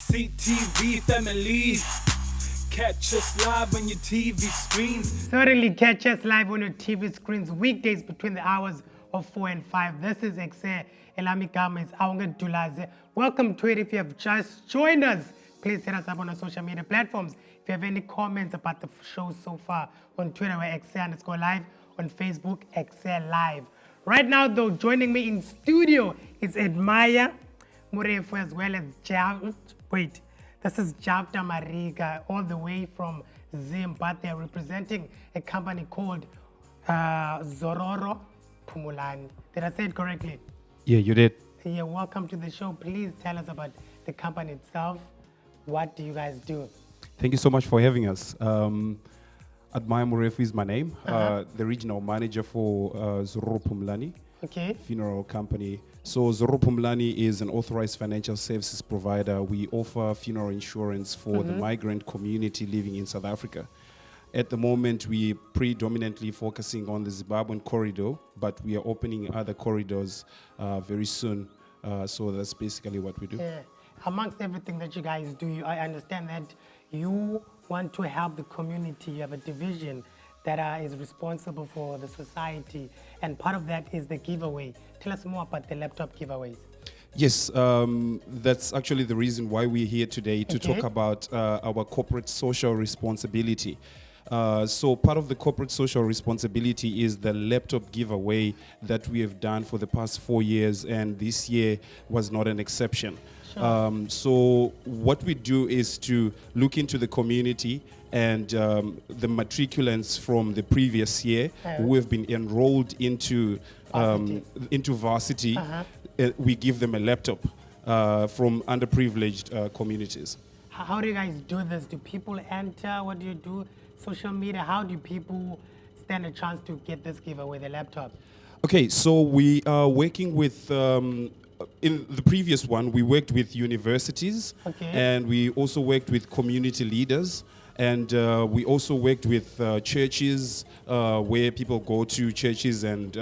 CTV family, catch us live on your TV screens. Certainly catch us live on your TV screens weekdays between the hours of 4 and 5. This is Ekse. Elami Gama is Aunga Dulaze. Welcome to it. If you have just joined us, please hit us up on our social media platforms. If you have any comments about the show so far, on Twitter, we're Ekse_live. On Facebook, Ekse Live. Right now, though, joining me in studio is Admire Muferu as well as this is Javta Mariga, all the way from Zimbabwe. They're representing a company called Zororo Pumulani. Did I say it correctly? Yeah, you did. Yeah, welcome to the show. Please tell us about the company itself. What do you guys do? Thank you so much for having us. Admire Muferu is my name, the regional manager for Zororo Pumulani funeral company. So Zororo Pumulani is an authorized financial services provider. We offer funeral insurance for the migrant community living in South Africa. At the moment, we predominantly focusing on the Zimbabwean corridor, but we are opening other corridors very soon. So that's basically what we do. Yeah. Amongst everything that you guys do, I understand that you want to help the community. You have a division that is responsible for the society, and part of that is the giveaway. Tell us more about the laptop giveaways. Yes, that's actually the reason why we're here today, to talk about our corporate social responsibility. So part of the corporate social responsibility is the laptop giveaway that we have done for the past 4 years, and this year was not an exception. So what we do is to look into the community and the matriculants from the previous year who have been enrolled into varsity. We give them a laptop from underprivileged communities. How do you guys do this? Do people enter? What do you do? Social media? How do people stand a chance to get this giveaway, the laptop? Okay, so we are working with in the previous one, we worked with universities, and we also worked with community leaders, and we also worked with churches, where people go to churches, and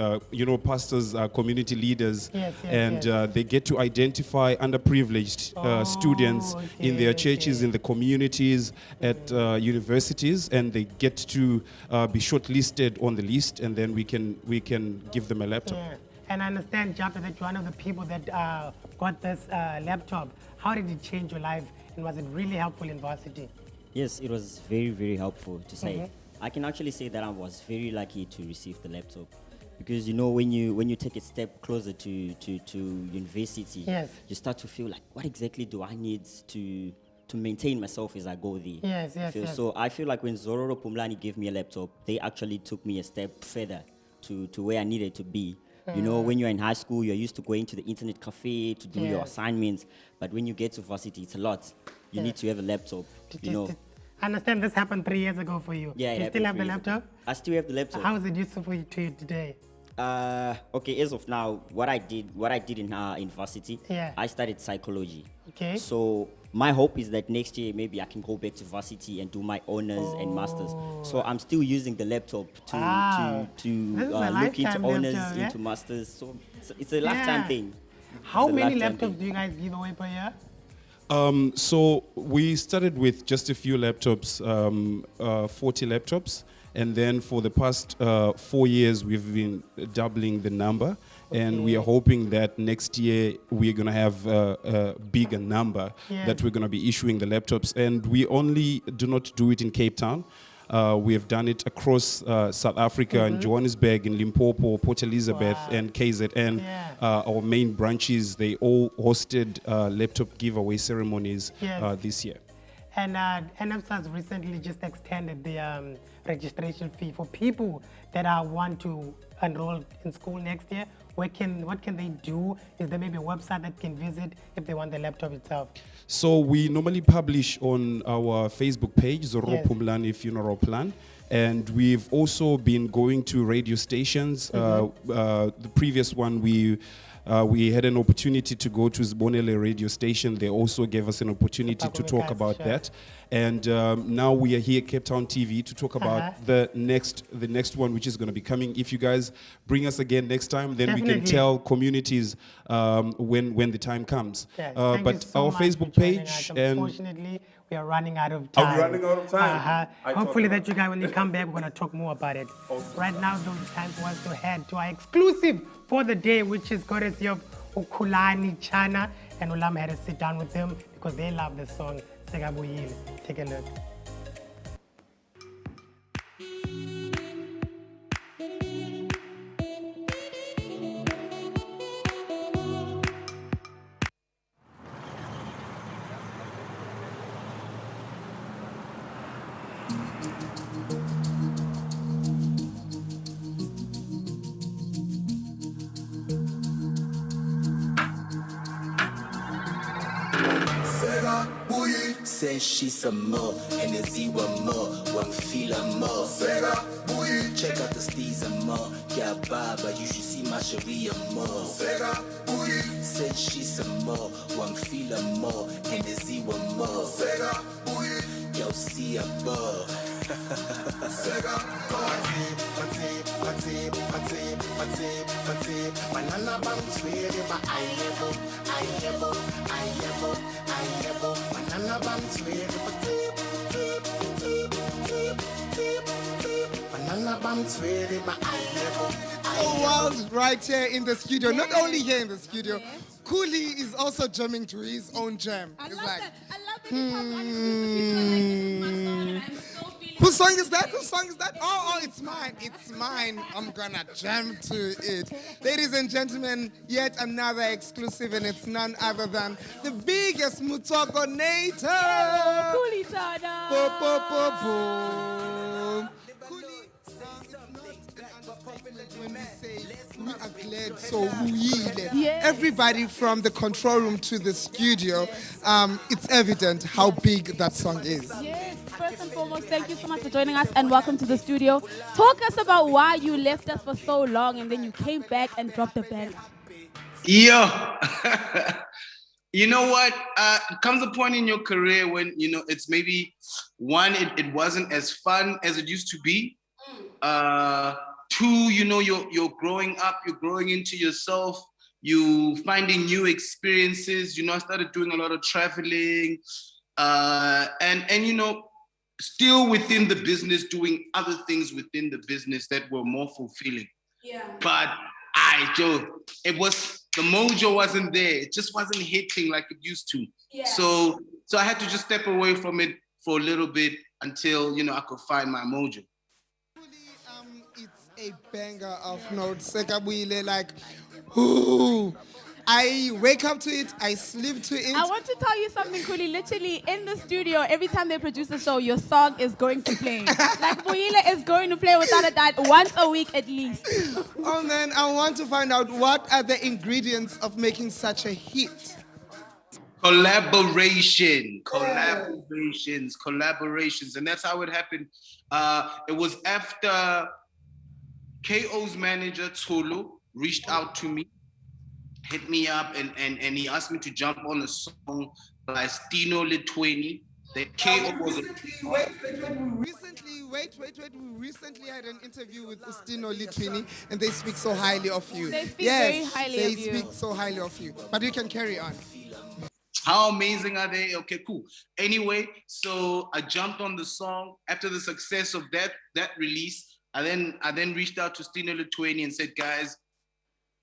pastors are community leaders, they get to identify underprivileged students in their churches, in the communities, at universities, and they get to be shortlisted on the list, and then we can give them a laptop. Yeah. And I understand, Japta, that you're one of the people that got this laptop. How did it change your life, and was it really helpful in varsity? Yes, it was very, very helpful to say. I can actually say that I was very lucky to receive the laptop, because when you take a step closer to university, you start to feel like, what exactly do I need to maintain myself as I go there? Yes. So I feel like when Zororo Pumulani gave me a laptop, they actually took me a step further to where I needed to be. When you're in high school, you're used to going to the internet cafe to do your assignments. But when you get to varsity, it's a lot. You need to have a laptop, I understand this happened 3 years ago for you. Yeah, you still have the laptop? I still have the laptop. How is it useful to you today? Okay, as of now, what I did in varsity, I studied psychology. Okay. So my hope is that next year maybe I can go back to varsity and do my honors and masters. So I'm still using the laptop to look into honors, into masters. So it's a lifetime thing. How many laptops do you guys give away per year? So we started with just a few laptops, 40 laptops. And then for the past 4 years, we've been doubling the number. And we are hoping that next year we're going to have a bigger number that we're going to be issuing the laptops. And we only do not do it in Cape Town. We have done it across South Africa, in Johannesburg, in Limpopo, Port Elizabeth, and KZN. Our main branches, they all hosted laptop giveaway ceremonies this year. And NFSAS recently just extended the registration fee for people that want to enroll in school next year. What can they do? Is there maybe a website that can visit if they want the laptop itself? So we normally publish on our Facebook page, Zororo Pumulani Funeral Plan. And we've also been going to radio stations. The previous one, we We had an opportunity to go to Zbonele radio station. They also gave us an opportunity to talk about that. And now we are here, Cape Town TV, to talk about the next one, which is going to be coming. If you guys bring us again next time, then we can tell communities when the time comes. But our Facebook page, and unfortunately, we are running out of time. I'm running out of time. Hopefully that you guys, when you come back, we're going to talk more about it. Awesome. Right now, though, the time was to head to our exclusive for the day, which is courtesy of Ukulani Chana. And Ulam had to sit down with them because they love the song Segabuyile. Take a look. Says she's some more, and the Z one more, one feel more. Check out the steez and more. Yeah, Baba, you should see my Sharia more. Says she's some more, one feel more, and the Z one more. Yo, see above. Banana bounce with it, but I banana bounce with it, banana bounce with it, but Wild right here in the studio. Not only here in the studio, Kuli is also jamming to his own jam. It's like, whose song is that? Whose song is that? Oh, it's mine. It's mine. I'm gonna jam to it. Ladies and gentlemen, yet another exclusive, and it's none other than the biggest Mutogonator. Kuli Tada. Bo, bo, bo, bo. When we say we are glad, so we everybody from the control room to the studio, it's evident how big that song is. Yes, first and foremost, thank you so much for joining us and welcome to the studio. Talk us about why you left us for so long and then you came back and dropped the band. Yo, you know what? Comes a point in your career when, it's maybe one, it wasn't as fun as it used to be. Two, you're growing up, you're growing into yourself, you finding new experiences. I started doing a lot of traveling, and still within the business, doing other things within the business that were more fulfilling. Yeah. But it was, the mojo wasn't there. It just wasn't hitting like it used to. Yeah. So I had to just step away from it for a little bit until, I could find my mojo. A banger of notes. Segabuyile, like, ooh. I wake up to it, I sleep to it. I want to tell you something, Kuli. Literally, in the studio, every time they produce a show, your song is going to play. Like, Buyile is going to play without a doubt once a week at least. Oh, man, I want to find out what are the ingredients of making such a hit. Collaborations. And that's how it happened. It was after KO's manager, Tulu, reached out to me, hit me up, and he asked me to jump on a song by Stino Litwini. That KO was We recently had an interview with Stino Litwini, and they speak so highly of you. They speak very highly of you. They speak so highly of you. But you can carry on. How amazing are they? Okay, cool. Anyway, so I jumped on the song after the success of that release. I then reached out to Stino Litwini and said, guys,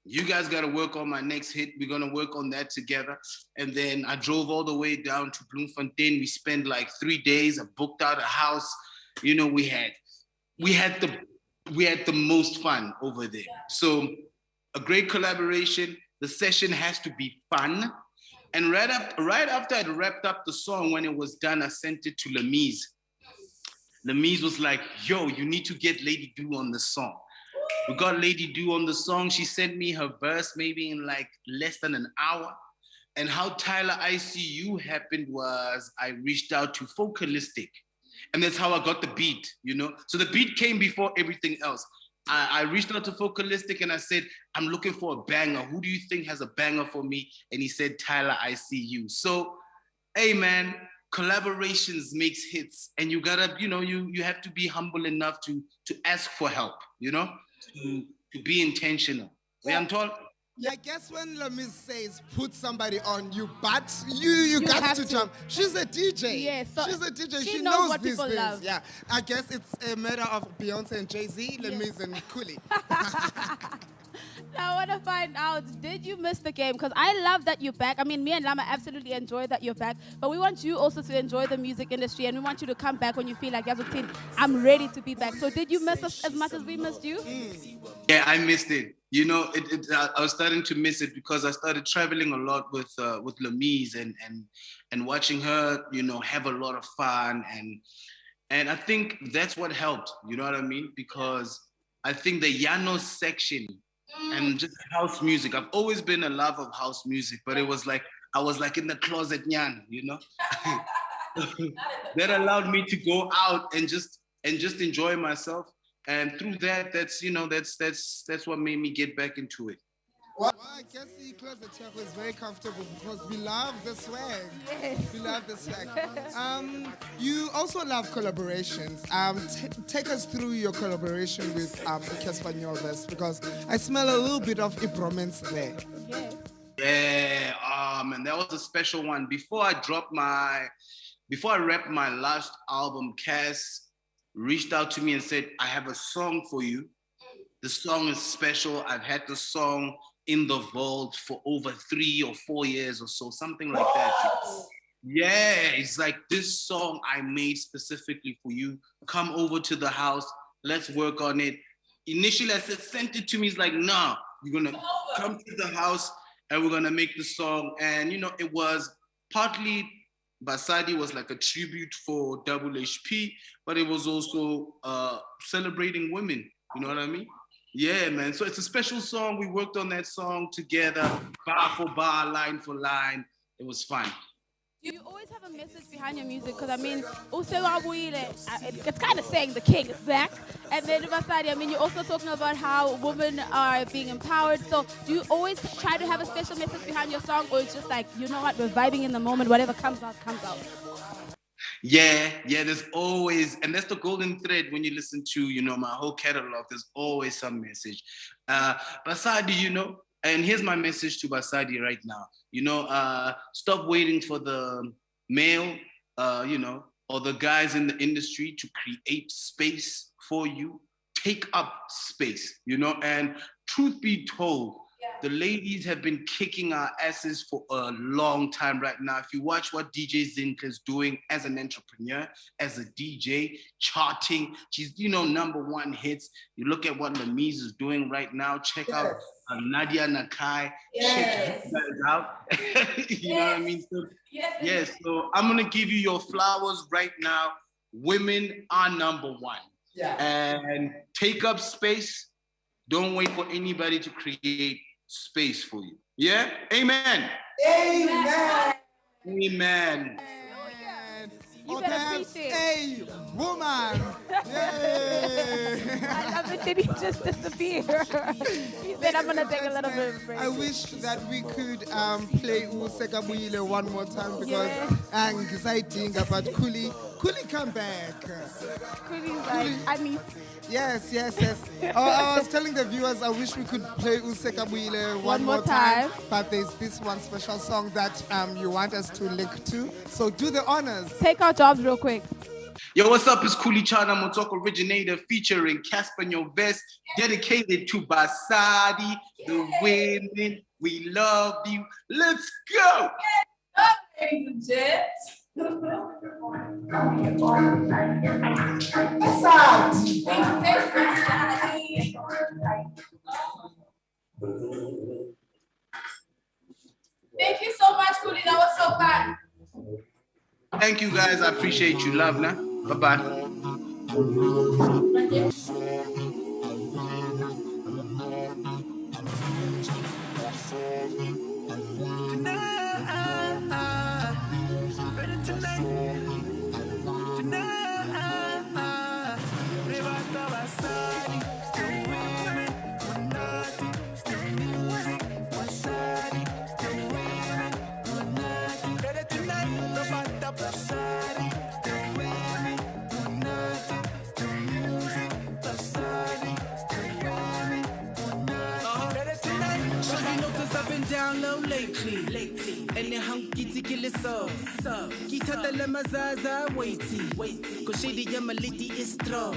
you guys got to work on my next hit. We're going to work on that together. And then I drove all the way down to Bloemfontein. We spent like 3 days. I booked out a house. We had the most fun over there. So a great collaboration. The session has to be fun. And right after I'd wrapped up the song, when it was done, I sent it to Lamise. Lamise was like, yo, you need to get Lady Do on the song. We got Lady Do on the song. She sent me her verse maybe in like less than an hour. And how Tyler ICU happened was I reached out to Focalistic. And that's how I got the beat, So the beat came before everything else. I reached out to Focalistic and I said, I'm looking for a banger. Who do you think has a banger for me? And he said, Tyler, I see you. So, hey man, collaborations makes hits, and you gotta, you have to be humble enough to ask for help, to be intentional. Yeah, I'm told. Yeah, I guess when Lamis says put somebody on you, but you got to jump. She's a DJ. Yeah, so she's a DJ. she She knows knows what these people things. love. Yeah, I guess it's a matter of Beyonce and Jay-Z, Lamis and Kuli. Now I want to find out, did you miss the game? Because I love that you're back. I mean, me and Lama absolutely enjoy that you're back. But we want you also to enjoy the music industry, and we want you to come back when you feel like, Yazutin, I'm ready to be back. So did you miss us as much as we missed you? Yeah, I missed it. I was starting to miss it because I started traveling a lot with Lamise and watching her, have a lot of fun, and I think that's what helped. You know what I mean? Because I think the Llano section and just house music. I've always been a love of house music, but it was like I was like in the closet, Nyan, that allowed me to go out and just enjoy myself. And through that, that's what made me get back into it. Well, I guess the closet chef is very comfortable because we love the swag. Yes. We love the swag. You also love collaborations. Take us through your collaboration with Ekse because I smell a little bit of bromance there. Yes. Yeah, man, that was a special one. Before I wrapped my last album, Cass reached out to me and said, I have a song for you. The song is special. I've had the song in the vault for over 3 or 4 years or so, something like that. Yeah, it's like, this song I made specifically for you. Come over to the house. Let's work on it. Initially, I said, send it to me. He's like, nah, you're going to come to the house and we're going to make the song. And, it was partly, Basadi was like a tribute for Double HP, but it was also celebrating women. You know what I mean? Yeah, man. So it's a special song. We worked on that song together, bar for bar, line for line. It was fun. You always have a message behind your music, because I mean, it's kind of saying the king is back. And then Vasadi, I mean, you're also talking about how women are being empowered. So do you always try to have a special message behind your song, or it's just like, you know what, we're vibing in the moment, whatever comes out, comes out? Yeah, there's always, and that's the golden thread when you listen to, my whole catalog, there's always some message. Basadi, and here's my message to Basadi right now, stop waiting for the male, or the guys in the industry to create space for you. Take up space, and truth be told, the ladies have been kicking our asses for a long time right now. If you watch what DJ Zinka is doing as an entrepreneur, as a DJ, charting, she's, #1 hits. You look at what Lamise is doing right now. Check out Nadia Nakai. Check you guys out. You know what I mean? So, so I'm going to give you your flowers right now. Women are #1. Yeah. And take up space. Don't wait for anybody to create space for you. Yeah? Amen. Amen. Amen. You better appreciate it. Hey, woman. Yay. I love it. Did he just disappear? He said, I'm going to take a little bit of a break. I wish that we could play Usekabuyile one more time because anxiety about Kuli, come back. Kuli's like, I need... Yes. I was telling the viewers, I wish we could play Usekabuyile one more time. But there's this one special song that you want us to link to. So do the honors. Take our jobs real quick. Yo, what's up? It's Kuli Chana Motoko Originator featuring Casper Nyoves, dedicated to Basadi, the women. We love you. Let's go. Ladies and gents. What's up? Thank you so much, Kuli. That was so fun. Thank you, guys. I appreciate you. Love now. Bye-bye. Tonight, been down low lately. And the hunky to kill it so. Kita the lamazaza waity. Cause shady yamaliti is strong.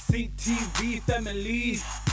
CTV family.